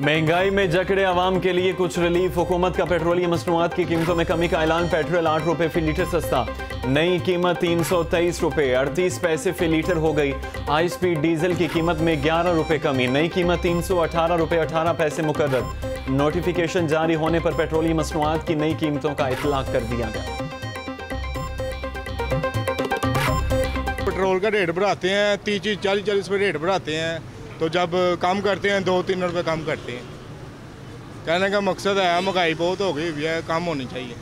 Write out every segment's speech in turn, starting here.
महंगाई में जकड़े आवाम के लिए कुछ रिलीफ। हुकूमत का पेट्रोलियम मसनूआत की कीमतों में कमी का ऐलान। पेट्रोल 8 रुपए फी लीटर सस्ता। नई कीमत 323 रुपए 38 पैसे फी लीटर हो गई। हाई स्पीड डीजल की कीमत में 11 रुपए कमी। नई कीमत 318 रुपए 18 पैसे मुकर्रर। नोटिफिकेशन जारी होने पर पेट्रोलियम मसनूआत की नई कीमतों का इतलाक कर दिया गया। पेट्रोल का रेट बढ़ाते हैं 30-40 रुपये रेट बढ़ाते हैं, तो जब कम करते हैं 2-3 रुपये कम करते हैं। कहने का मकसद है महंगाई बहुत हो गई है, कम होनी चाहिए।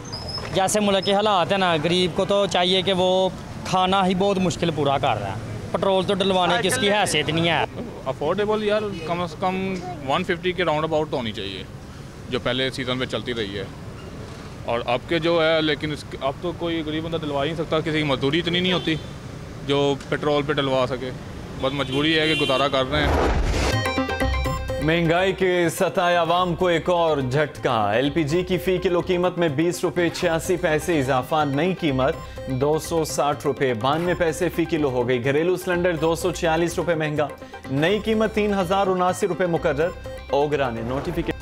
जैसे मुल्क के हालात है ना, गरीब को तो चाहिए कि वो खाना ही बहुत मुश्किल पूरा कर रहा है। पेट्रोल तो डलवाने की इसकी हैसियत नहीं है। अफोर्डेबल यार कम से कम 150 के राउंड अबाउट होनी चाहिए, जो पहले सीज़न में चलती रही है। और अब के जो है, लेकिन अब तो कोई गरीब बंदा डलवा ही नहीं सकता, किसी की मजदूरी इतनी नहीं होती जो पेट्रोल पे डलवा सके। बस मजबूरी है कि गुजारा कर रहे हैं। महंगाई के सताए आवाम को एक और झटका। एलपीजी की फी किलो कीमत में 20 रुपए 86 पैसे इजाफा। नई कीमत 260 रुपए 92 पैसे फी किलो हो गई। घरेलू सिलेंडर 246 रुपए महंगा। नई कीमत 3079 रुपए मुकर्रर। ओगरा ने नोटिफिकेशन।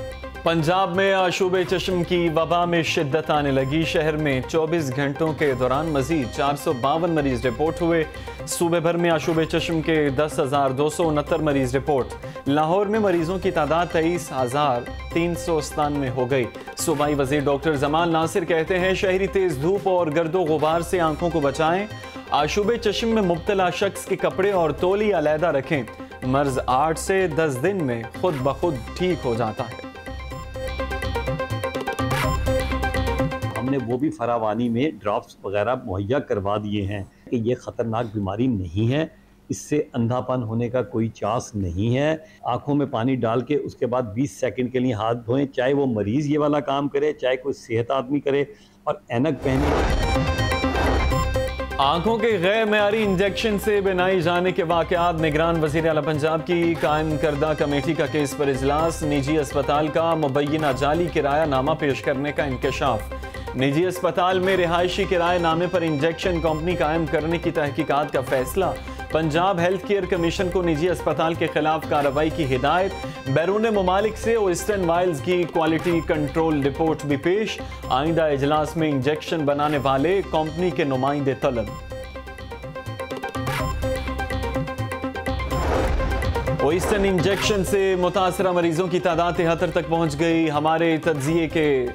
पंजाब में आशूबे चश्म की वबा में शिद्दत आने लगी। शहर में 24 घंटों के दौरान मजीद 452 मरीज रिपोर्ट हुए। सूबे भर में आशूबे चश्म के 10,269 मरीज रिपोर्ट। लाहौर में मरीजों की तादाद 23,397 हो गई। सूबाई वजीर डॉक्टर जमाल नासिर कहते हैं शहरी तेज धूप और गर्दो गुबार से आंखों को बचाएं। आशूबे चश्म में मुब्तला शख्स के कपड़े और तौली अलहदा रखें। मर्ज 8 से 10 दिन में खुद ब खुद ठीक हो जाता है। हमने वो भी फरावानी में ड्रॉप्स वगैरह मुहैया करवा दिए हैं कि ये ख़तरनाक बीमारी नहीं है, इससे अंधापन होने का कोई चांस नहीं है। आंखों में पानी डाल के उसके बाद 20 सेकंड के लिए हाथ धोएं, चाहे वो मरीज़ ये वाला काम करे, चाहे कोई सेहत आदमी करे, और ऐनक पहने। आंखों के गैर मेयारी इंजेक्शन से बनाई जाने के वाकयात। निगरान वज़ीर आला पंजाब की कायम करदा कमेटी का केस पर इजलास। निजी अस्पताल का मुबैना जाली किराया नामा पेश करने का इंकशाफ। निजी अस्पताल में रिहायशी किराए नामे पर इंजेक्शन कंपनी कायम करने की तहकीकात का फैसला। पंजाब हेल्थ केयर कमीशन को निजी अस्पताल के खिलाफ कार्रवाई की हिदायत। बैरून ममालिक से वेस्टर्न वाइल्स की क्वालिटी कंट्रोल रिपोर्ट भी पेश। आइंदा इजलास में इंजेक्शन बनाने वाले कंपनी के नुमाइंदे तलब। वेस्टर्न इंजेक्शन से मुतासरा मरीजों की तादाद 73 तक पहुंच गई। हमारे तज्जिए के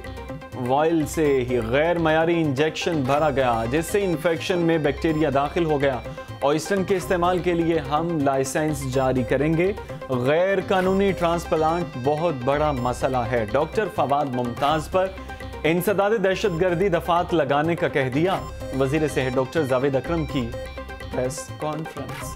वाइल से ही गैर मयारी इंजेक्शन भरा गया, जिससे इन्फेक्शन में बैक्टीरिया दाखिल हो गया। ऑयस्टन के इस्तेमाल के लिए हम लाइसेंस जारी करेंगे। गैर कानूनी ट्रांसप्लांट बहुत बड़ा मसला है। डॉक्टर फवाद मुमताज पर इंसदाद दहशतगर्दी दफात लगाने का कह दिया। वजीर सेहत डॉक्टर जावेद अकरम की प्रेस कॉन्फ्रेंस।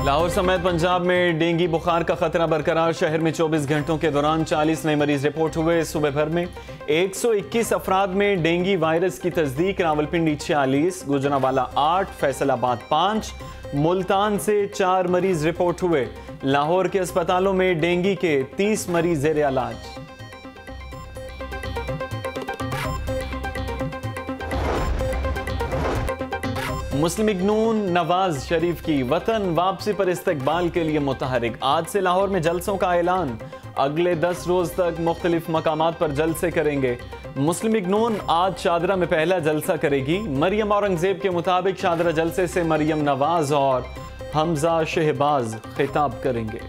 लाहौर समेत पंजाब में डेंगू बुखार का खतरा बरकरार। शहर में 24 घंटों के दौरान 40 नए मरीज रिपोर्ट हुए। सुबह भर में 121 अफराद में डेंगू वायरस की तस्दीक। रावलपिंडी 46, गुजरांवाला 8, फैसलाबाद 5, मुल्तान से 4 मरीज रिपोर्ट हुए। लाहौर के अस्पतालों में डेंगू के 30 मरीज ज़ेर इलाज। मुस्लिम लीग नून नवाज शरीफ की वतन वापसी पर इस्तकबाल के लिए मुतहरिक। आज से लाहौर में जलसों का ऐलान। अगले 10 रोज तक मुख्तलिफ मकामात पर जलसे करेंगे। मुस्लिम लीग नून आज शादरा में पहला जलसा करेगी। मरियम औरंगजेब के मुताबिक शादरा जलसे से मरियम नवाज और हमजा शहबाज खिताब करेंगे।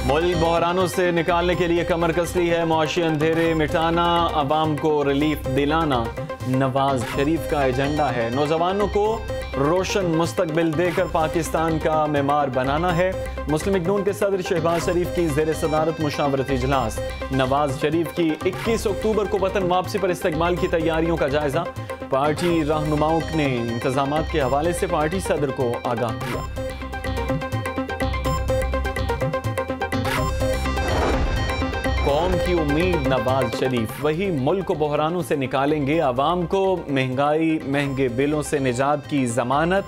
मुल्क बहरानों से निकालने के लिए कमर कसली है। मुआशी अंधेरे मिटाना, अवाम को रिलीफ दिलाना नवाज शरीफ का एजेंडा है। नौजवानों को रोशन मुस्तकबिल देकर पाकिस्तान का मेमार बनाना है। मुस्लिम लीग नून के सदर शहबाज शरीफ की ज़ेर सदारत मुशावरती इजलास। नवाज शरीफ की 21 अक्टूबर को वतन वापसी पर इस्तकबाल की तैयारियों का जायजा। पार्टी रहनुमाओं ने इंतजामात के हवाले से पार्टी सदर को आगाह किया। कौम की उम्मीद नवाज शरीफ, वही मुल्क को बहरानों से निकालेंगे। आवाम को महंगाई महंगे बिलों से निजात की जमानत।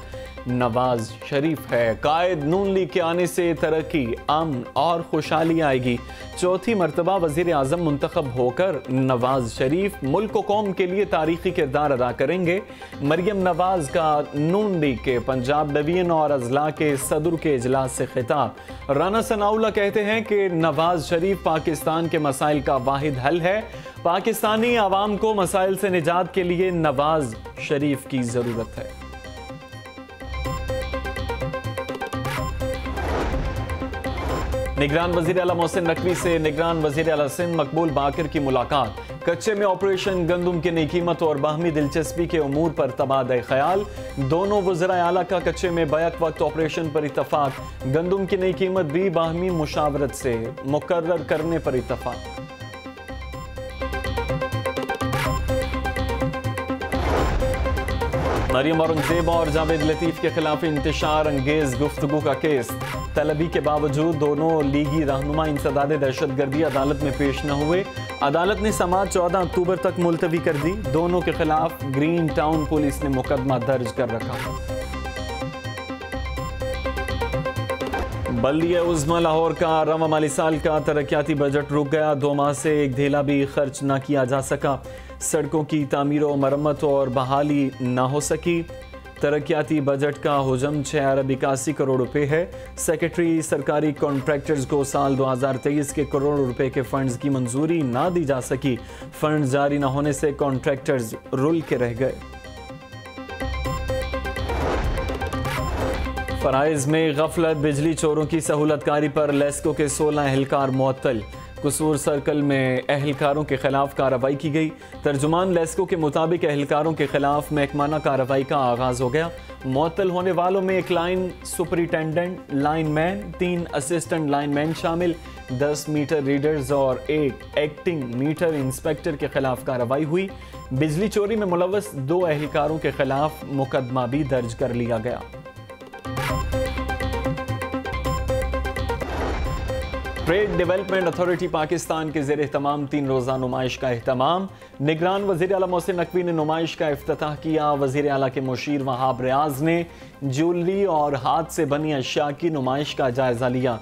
नवाज शरीफ है। कायद नून लीग के आने से तरक्की, अमन और खुशहाली आएगी। चौथी मरतबा वजीर आजम मुंतखब होकर नवाज शरीफ मुल्क व कौम के लिए तारीखी किरदार अदा करेंगे। मरियम नवाज का नून लीग के पंजाब डिवीजन और अजला के सदर के इजलास से खिताब। राना सनाउल्लाह कहते हैं कि नवाज शरीफ पाकिस्तान के मसाइल का वाहिद हल है। पाकिस्तानी आवाम को मसाइल से निजात के लिए नवाज शरीफ की जरूरत है। निगरान वजीर आला मोहसिन नकवी से निगरान वजीर आला सिंध मकबूल बाकर की मुलाकात। कच्चे में ऑपरेशन गंदुम की नई कीमत और बाहमी दिलचस्पी के उमूर पर तबादला ख्याल। दोनों वज़राए आला का कच्चे में बैक वक्त ऑपरेशन पर इत्तफाक। गंदुम की नई कीमत भी बाहमी मुशावरत से मुकर्रर करने पर इत्तफाक। मरियम औरंगजेब और जावेद लतीफ के खिलाफ इंतशार अंगेज गुफ्तगू का केस। तलबी के बावजूद दोनों लीगी रहनुमा इंसदाद दहशतगर्दी अदालत में पेश न हुए। अदालत ने समाअत 14 अक्टूबर तक मुलतवी कर दी। दोनों के खिलाफ ग्रीन टाउन पुलिस ने मुकदमा दर्ज कर रखा। बल्दिया उज़्मा लाहौर का रवा माली साल का तरक्याती बजट रुक गया। 2 माह से एक धेला भी खर्च न किया जा सका। सड़कों की तामीर और मरम्मत और बहाली न हो सकी। तरक्याती बजट का हुजम 6 अरब 81 करोड़ रुपए है। सेक्रेटरी सरकारी कॉन्ट्रैक्टर्स को साल 2023 के करोड़ रुपए के फंड्स की मंजूरी ना दी जा सकी। फंड जारी न होने से कॉन्ट्रैक्टर्स रुल के रह गए। फराइज में गफलत, बिजली चोरों की सहूलतकारी पर लेस्को के 16 एहलकार मुअत्तल। कसूर सर्कल में एहलकारों के खिलाफ कार्रवाई की गई। तर्जुमान लेस्को के मुताबिक एहलकारों के खिलाफ महकमाना कार्रवाई का आगाज हो गया। मुअत्तल होने वालों में एक line superintendent, lineman, 3 assistant lineman शामिल, 10 मीटर रीडर्स और 1 एक्टिंग मीटर इंस्पेक्टर के खिलाफ कार्रवाई हुई। बिजली चोरी में मुलव्वस 2 एहलकारों के खिलाफ मुकदमा भी दर्ज कर लिया गया। ट्रेड डेवलपमेंट अथॉरिटी पाकिस्तान के ज़ेर एहतमाम 3 रोज़ा नुमाइश का एहतमाम। निगरान वज़ीर आला मोहसिन नकवी ने नुमाइश का इफ्तिताह किया। वज़ीर आला के मुशीर वहाब रियाज ने ज्वेलरी और हाथ से बनी अशिया की नुमाइश का जायजा लिया।